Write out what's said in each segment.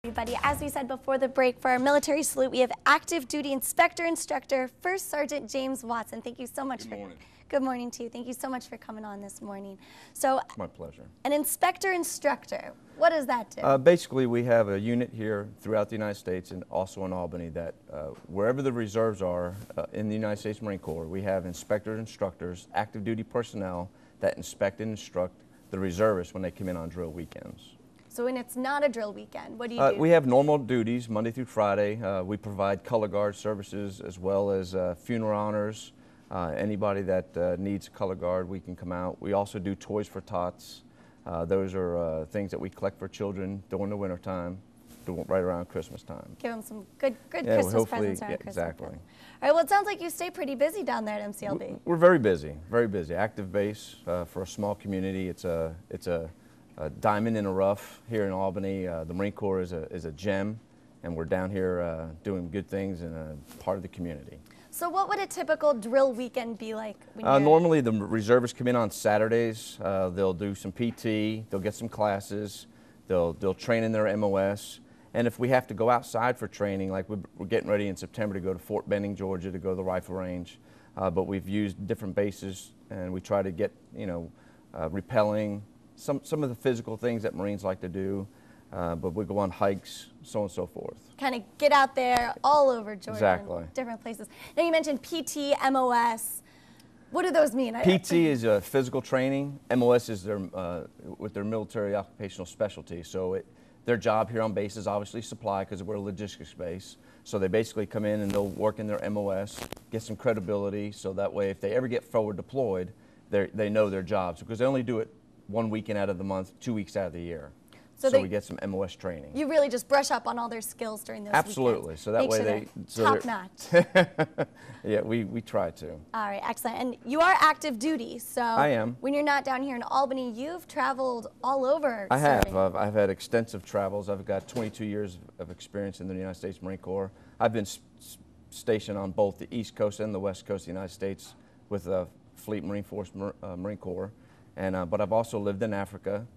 Everybody, as we said before the break, for our military salute, we have active duty instructor, First Sergeant James Watson. Thank you so much. Good morning to you. Thank you so much for coming on this morning. So, it's my pleasure. An instructor, what does that do? Basically, we have a unit here throughout the United States and also in Albany that wherever the reserves are in the United States Marine Corps, we have instructors, active duty personnel that inspect and instruct the reservists when they come in on drill weekends. So when it's not a drill weekend, what do you do? We have normal duties Monday through Friday. We provide color guard services as well as funeral honors. Anybody that needs a color guard, we can come out. We also do Toys for Tots. Those are things that we collect for children during the winter time, right around Christmas time. Give them some good Christmas presents around Christmas. Exactly. All right, well, it sounds like you stay pretty busy down there at MCLB. We're very busy, very busy. Active base for a small community. It's a diamond in the rough here in Albany. The Marine Corps is a gem, and we're down here doing good things in a part of the community. So what would a typical drill weekend be like? Normally the reservists come in on Saturdays. They'll do some PT, they'll get some classes, they'll train in their MOS. And if we have to go outside for training, like we're getting ready in September to go to Fort Benning, Georgia to go to the rifle range. But we've used different bases and we try to get, rappelling, some of the physical things that Marines like to do, but we go on hikes, so on and so forth. Kind of get out there all over Georgia, exactly. Different places. Now you mentioned PT, MOS. What do those mean? PT is physical training. MOS is with their military occupational specialty. So their job here on base is obviously supply because we're a logistics base. So they basically come in and they'll work in their MOS, get some credibility, so that way if they ever get forward deployed, they know their jobs because they only do it 1 weekend out of the month, 2 weeks out of the year. So we get some MOS training. You really just brush up on all their skills during those Absolutely. weekends. So that Make way sure top notch. Yeah, we try to. All right, excellent. And you are active duty, so I am. When you're not down here in Albany, you've traveled all over. I have. I've had extensive travels. I've got 22 years of experience in the United States Marine Corps. I've been stationed on both the East Coast and the West Coast of the United States with the Fleet Marine Force Marine Corps. But I've also lived in Africa.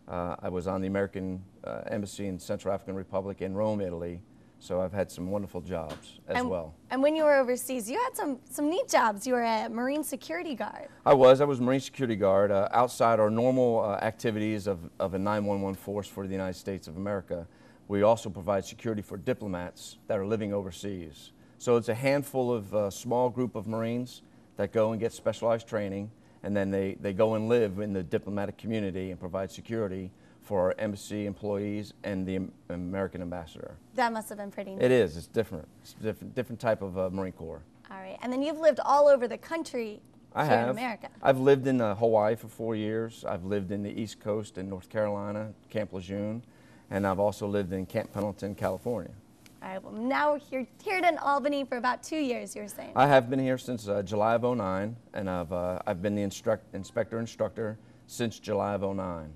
I was on the American Embassy in Central African Republic in Rome, Italy. So I've had some wonderful jobs as well. And when you were overseas, you had some neat jobs. You were a Marine Security Guard. I was Marine Security Guard. Outside our normal activities of a 911 force for the United States of America, we also provide security for diplomats that are living overseas. So it's a handful of small group of Marines that go and get specialized training. And then they go and live in the diplomatic community and provide security for our embassy employees and the American ambassador. That must have been pretty neat. It is. It's different. It's a different type of Marine Corps. All right. And then you've lived all over the country here in America. I've lived in Hawaii for 4 years. I've lived in the East Coast in North Carolina, Camp Lejeune, and I've also lived in Camp Pendleton, California. All right, well, now we're here in Albany for about 2 years, you were saying. I have been here since July of '09, and I've been the instructor since July of '09. All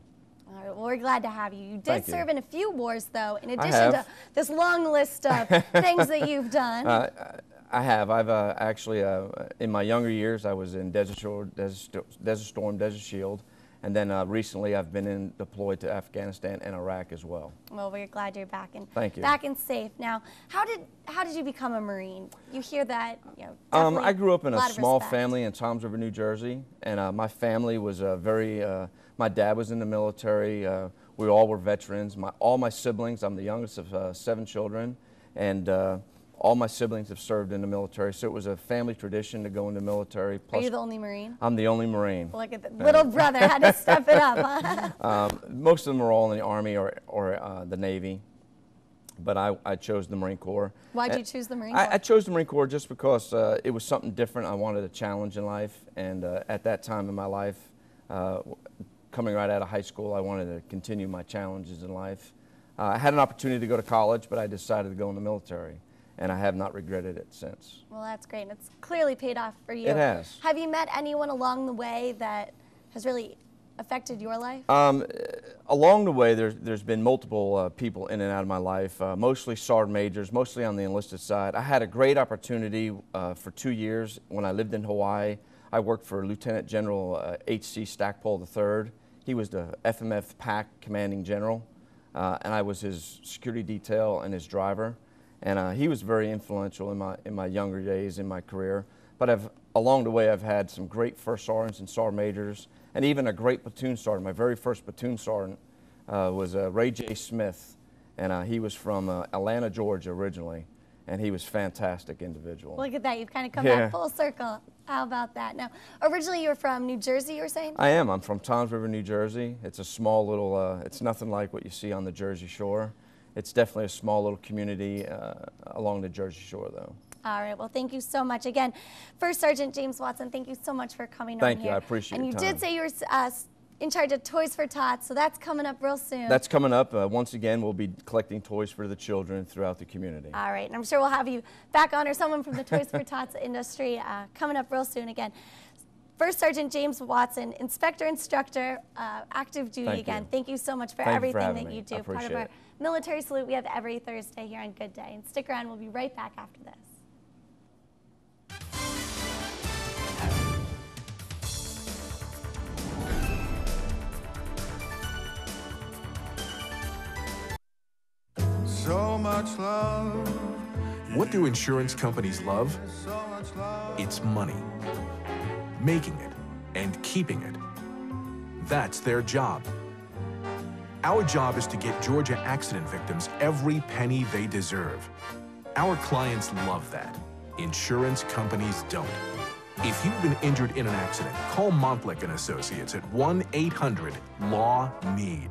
right, well, we're glad to have you. You did serve in a few wars, though, in addition to this long list of things that you've done. I have. I've actually, in my younger years, I was in Desert Storm, Desert Shield. And then recently, I've been deployed to Afghanistan and Iraq as well. Well, we're glad you're back and back and safe. Now, how did you become a Marine? You hear that, I grew up in a small family in Toms River, New Jersey, and my family was my dad was in the military. We all were veterans. All my siblings. I'm the youngest of 7 children, and all my siblings have served in the military, so it was a family tradition to go in the military. Plus, are you the only Marine? I'm the only Marine. Look at the little brother had to step it up, huh? Most of them are all in the Army or the Navy, but I chose the Marine Corps. Why'd you choose the Marine Corps? I chose the Marine Corps just because it was something different. I wanted a challenge in life, and at that time in my life, coming right out of high school, I wanted to continue my challenges in life. I had an opportunity to go to college, but I decided to go in the military. And I have not regretted it since. Well, that's great. And it's clearly paid off for you. It has. Have you met anyone along the way that has really affected your life? Along the way, there's been multiple people in and out of my life, mostly sergeant majors, mostly on the enlisted side. I had a great opportunity for 2 years when I lived in Hawaii. I worked for Lieutenant General H.C. Stackpole III. He was the FMF PAC commanding general. and I was his security detail and his driver. And he was very influential in my younger days in my career. But along the way, I've had some great first sergeants and sergeant majors, and even a great platoon sergeant. My very first platoon sergeant was Ray J. Smith, and he was from Atlanta, Georgia originally, and he was a fantastic individual. Look at that, you've kind of come back full circle. How about that? Now, originally you were from New Jersey, you were saying? I am. I'm from Toms River, New Jersey. It's a small little, it's nothing like what you see on the Jersey Shore. It's definitely a small little community along the Jersey Shore, though. All right, well, thank you so much. Again, First Sergeant James Watson, thank you so much for coming on here. Thank you, I appreciate it. And you did say you were in charge of Toys for Tots, so that's coming up real soon. That's coming up. Once again, we'll be collecting toys for the children throughout the community. All right, and I'm sure we'll have you back on, or someone from the Toys for Tots industry coming up real soon. Again, First Sergeant James Watson, Inspector Instructor, active duty again. Thank you so much for everything that you do. Part of our military salute we have every Thursday here on Good Day. And stick around, we'll be right back after this. So much love. What do insurance companies love? It's money. Making it and keeping it. That's their job. Our job is to get Georgia accident victims every penny they deserve. Our clients love that. Insurance companies don't. If you've been injured in an accident, call Montlick & Associates at 1-800-LAW-NEED.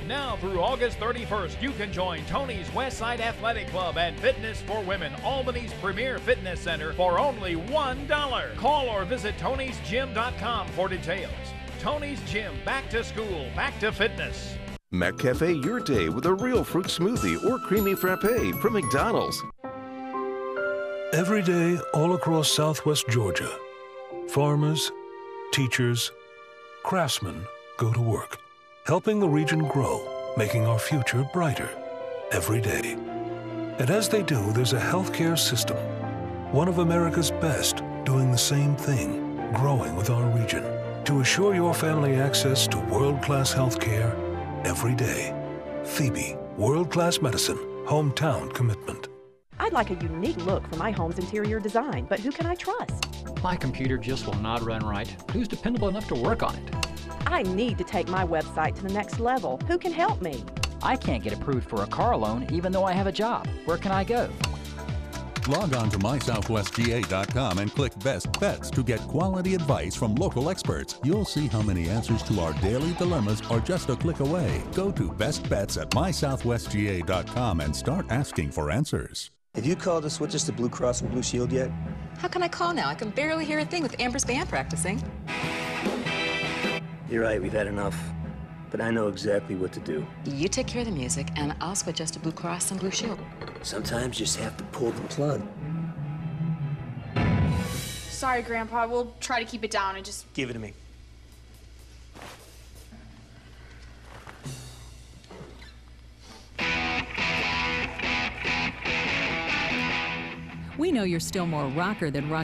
Now through August 31st, you can join Tony's Westside Athletic Club and Fitness for Women, Albany's premier fitness center, for only $1. Call or visit tonysgym.com for details. Tony's Gym, back to school, back to fitness. McCafe your day with a real fruit smoothie or creamy frappe from McDonald's. Every day all across Southwest Georgia, farmers, teachers, craftsmen go to work, helping the region grow, making our future brighter every day. And as they do, there's a healthcare system, one of America's best, doing the same thing, growing with our region, to assure your family access to world-class healthcare every day. Phoebe, world-class medicine, hometown commitment. I'd like a unique look for my home's interior design, but who can I trust? My computer just will not run right. Who's dependable enough to work on it? I need to take my website to the next level. Who can help me? I can't get approved for a car loan even though I have a job. Where can I go? Log on to mysouthwestga.com and click Best Bets to get quality advice from local experts. You'll see how many answers to our daily dilemmas are just a click away. Go to Best Bets at mysouthwestga.com and start asking for answers. Have you called to switch us to Blue Cross and Blue Shield yet? How can I call now? I can barely hear a thing with Amber's band practicing. You're right, we've had enough. But I know exactly what to do. You take care of the music, and I'll switch us to Blue Cross and Blue Shield. Sometimes you just have to pull the plug. Sorry, Grandpa. We'll try to keep it down and just... Give it to me. We know you're still more rocker than rock.